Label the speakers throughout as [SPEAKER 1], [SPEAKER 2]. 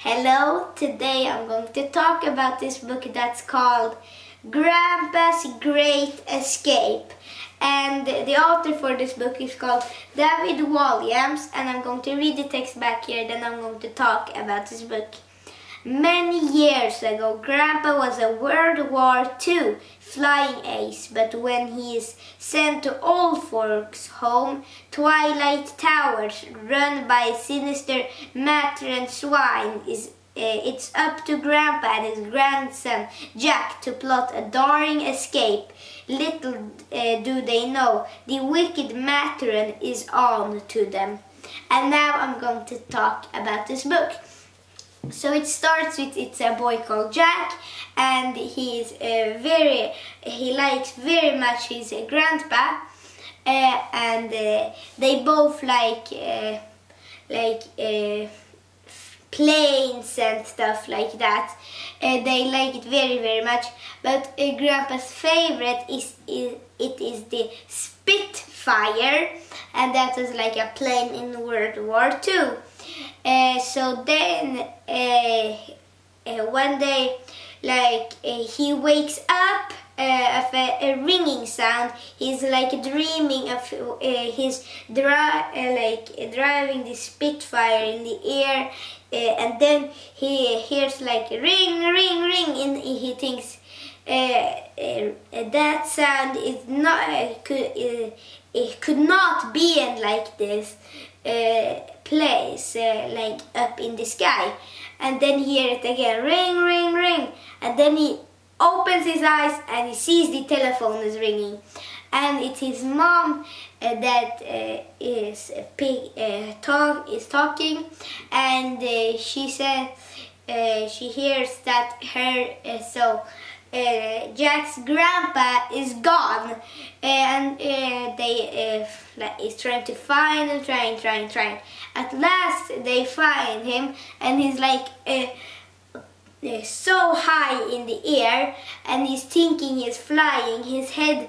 [SPEAKER 1] Hello, today I'm going to talk about this book that's called Grandpa's Great Escape. And the author for this book is called David Walliams, and I'm going to read the text back here, then I'm going to talk about this book. Many years ago, Grandpa was a World War II flying ace, but when he is sent to old folks' home, Twilight Towers, run by sinister Matron Swine, it's up to Grandpa and his grandson Jack to plot a daring escape. Little do they know, the wicked Matron is on to them. And now I'm going to talk about this book. So it starts with it's a boy called Jack, and he likes very much his grandpa, and they both like planes and stuff like that. They like it very much. But Grandpa's favorite is the Spitfire, and that was like a plane in World War II. So then one day, he wakes up of a ringing sound. He's like dreaming of his driving the Spitfire in the air, and then he hears like ring, ring, ring, and he thinks that sound is not it could not be in like this place, like up in the sky. And then he hears it again, ring, ring, ring, and then he opens his eyes and he sees the telephone is ringing, and it's his mom that is talking, and she said she hears that Jack's grandpa is gone, and they is trying to find him, trying. At last they find him, and he's like so high in the air, and he's thinking he's flying. His head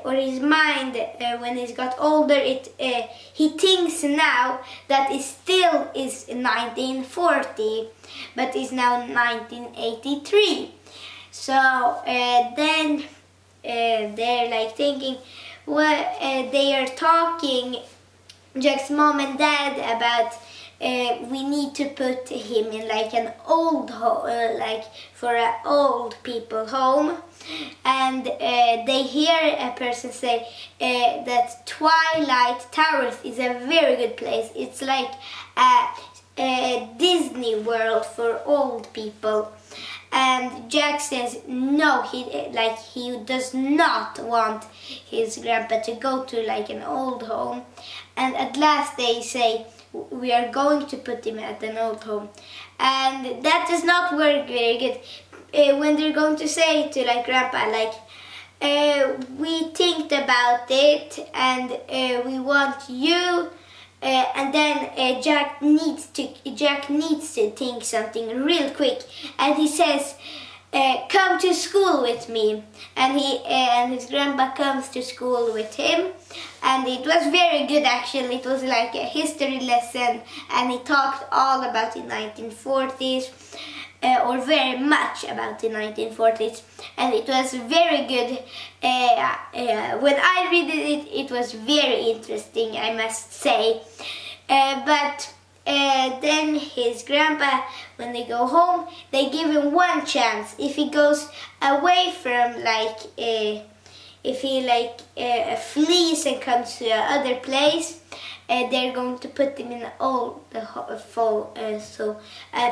[SPEAKER 1] or his mind, when he's got older, he thinks now that it still is 1940, but it's now 1983. So then they're like thinking, they are talking, Jack's mom and dad, about we need to put him in like an old home, like for an old people home. And they hear a person say that Twilight Towers is a very good place. It's like a Disney World for old people. And Jack says no, he does not want his grandpa to go to like an old home. And at last they say, we are going to put him at an old home. And that does not work very good. When they're going to say to like grandpa, like, we think about it, and we want you. And then Jack needs to think something real quick, and he says, "Come to school with me." And his grandpa comes to school with him, and it was very good actually. It was like a history lesson, and he talked all about the 1940s, or very much about the 1940s, and it was very good. When I read it, it was very interesting, I must say. But then his grandpa, when they go home, they give him one chance. If he goes away from if he flees and comes to another place, they're going to put him in a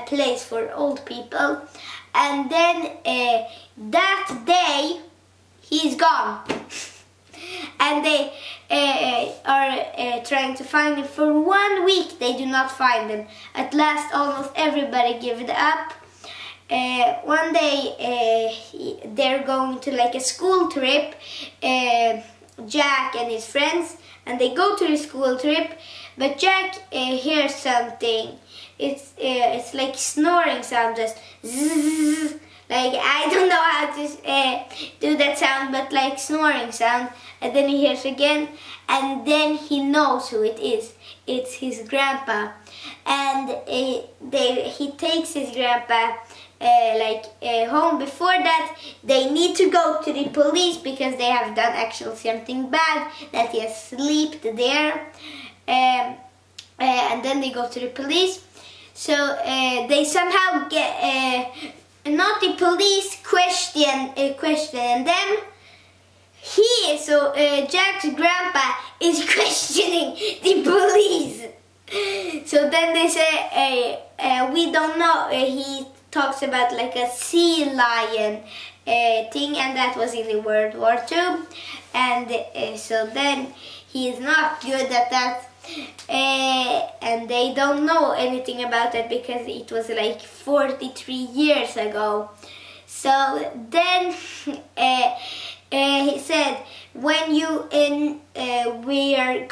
[SPEAKER 1] place for old people. And then that day he's gone. And they are trying to find him for 1 week. They do not find him. At last, almost everybody give it up. One day they're going to like a school trip, Jack and his friends, and they go to the school trip, but Jack hears something. It's like snoring sound, just zzz, like, I don't know how to do that sound, but like snoring sound. And then he hears again, and then he knows who it is. It's his grandpa. And he takes his grandpa home. Before that, they need to go to the police because they have done actually something bad, that he has slept there. And then they go to the police. So they somehow get not the police question them. Jack's grandpa is questioning the police. So then they say, we don't know. He talks about like a sea lion thing, and that was in the World War II. And so then he is not good at that. And they don't know anything about it because it was like 43 years ago. So then he said, when we are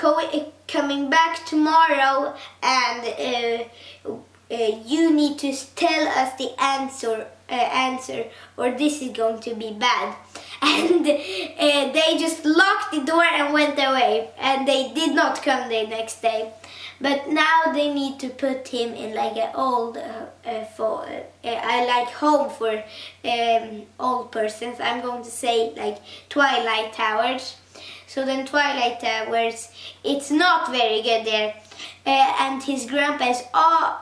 [SPEAKER 1] coming back tomorrow, and you need to tell us the answer, or this is going to be bad. And they just locked the door and went away, and they did not come the next day. But now they need to put him in like an old home for old persons. I'm going to say like Twilight Towers. So then Twilight Towers, it's not very good there. And his grandpa is all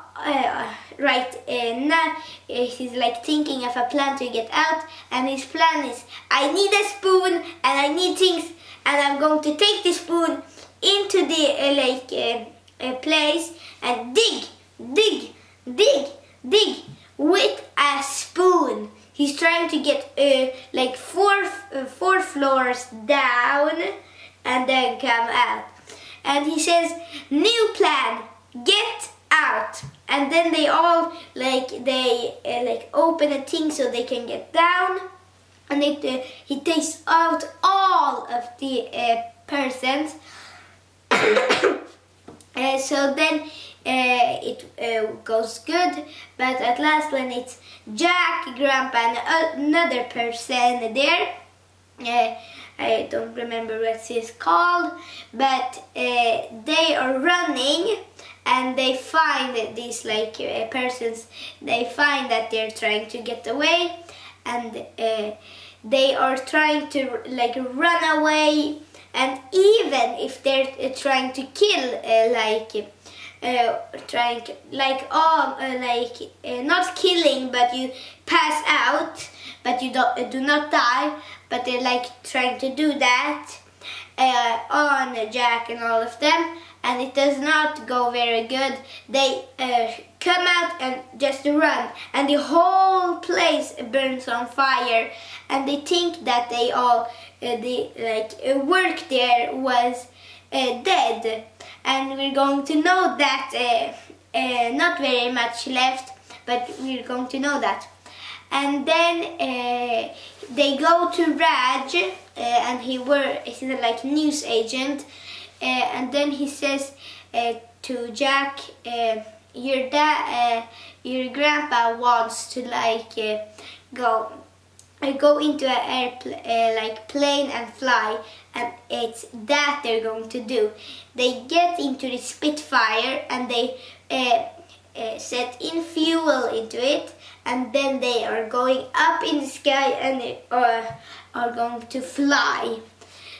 [SPEAKER 1] now he's like thinking of a plan to get out, and his plan is, I need a spoon and I need things, and I'm going to take the spoon into the place and dig with a spoon. He's trying to get four floors down and then come out. And he says, new plan, get out. And then they all open a thing so they can get down. And he takes out all of the persons. So then it goes good, but at last when it's Jack, Grandpa, and another person there, I don't remember what she's called, but they are running, and they find these persons. They find that they're trying to get away, and they are trying to run away. And even if they're trying to kill, not killing, but you pass out, but you do not die, but they're trying to do that on Jack and all of them, and it does not go very good. They come out and just run, and the whole place burns on fire, and they think that they all work there was dead, and we're going to know that not very much left, but we're going to know that. And then they go to Raj, and he's a news agent, and then he says to Jack, your grandpa wants to go into an plane and fly, and it's that they're going to do. They get into the Spitfire, and they set in fuel into it, and then they are going up in the sky, and they are going to fly.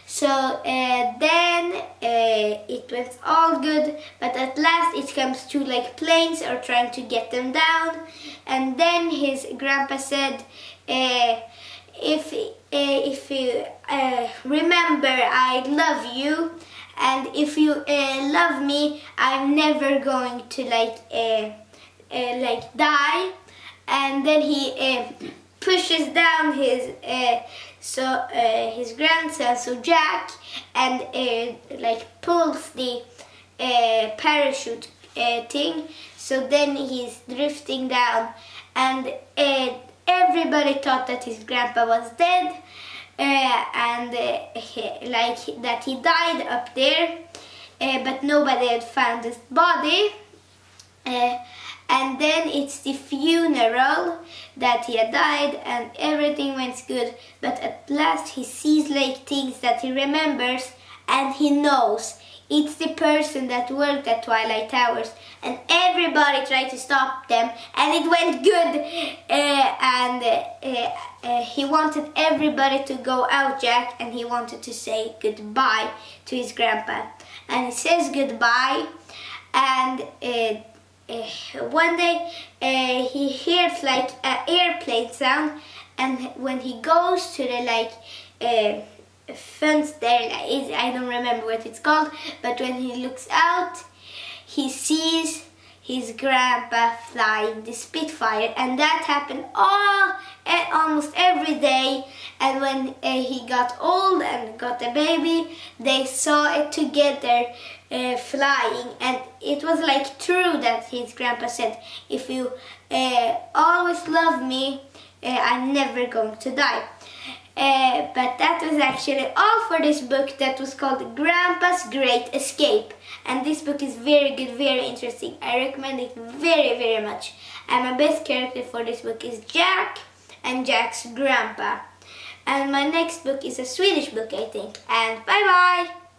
[SPEAKER 1] So then it went all good, but at last it comes to planes are trying to get them down, and then his grandpa said, if you remember, I love you, and if you love me, I'm never going to die. And then he pushes down his grandson, so Jack, and pulls the parachute thing. So then he's drifting down, and everybody thought that his grandpa was dead, and that he died up there, but nobody had found his body. And then it's the funeral that he had died and everything went good. But at last he sees like things that he remembers and he knows. It's the person that worked at Twilight Towers and everybody tried to stop them and it went good. He wanted everybody to go out, Jack, and he wanted to say goodbye to his grandpa. And he says goodbye and one day he hears like an airplane sound, and when he goes to the fence there, I don't remember what it's called, but when he looks out he sees his grandpa flying the Spitfire, and that happened almost every day. And when he got old and got a baby, they saw it together flying, and it was like true that his grandpa said, if you always love me, I'm never going to die. But that was actually all for this book that was called Grandpa's Great Escape. And this book is very good, very interesting. I recommend it very, very much. And my best character for this book is Jack and Jack's grandpa. And my next book is a Swedish book, I think. And bye-bye!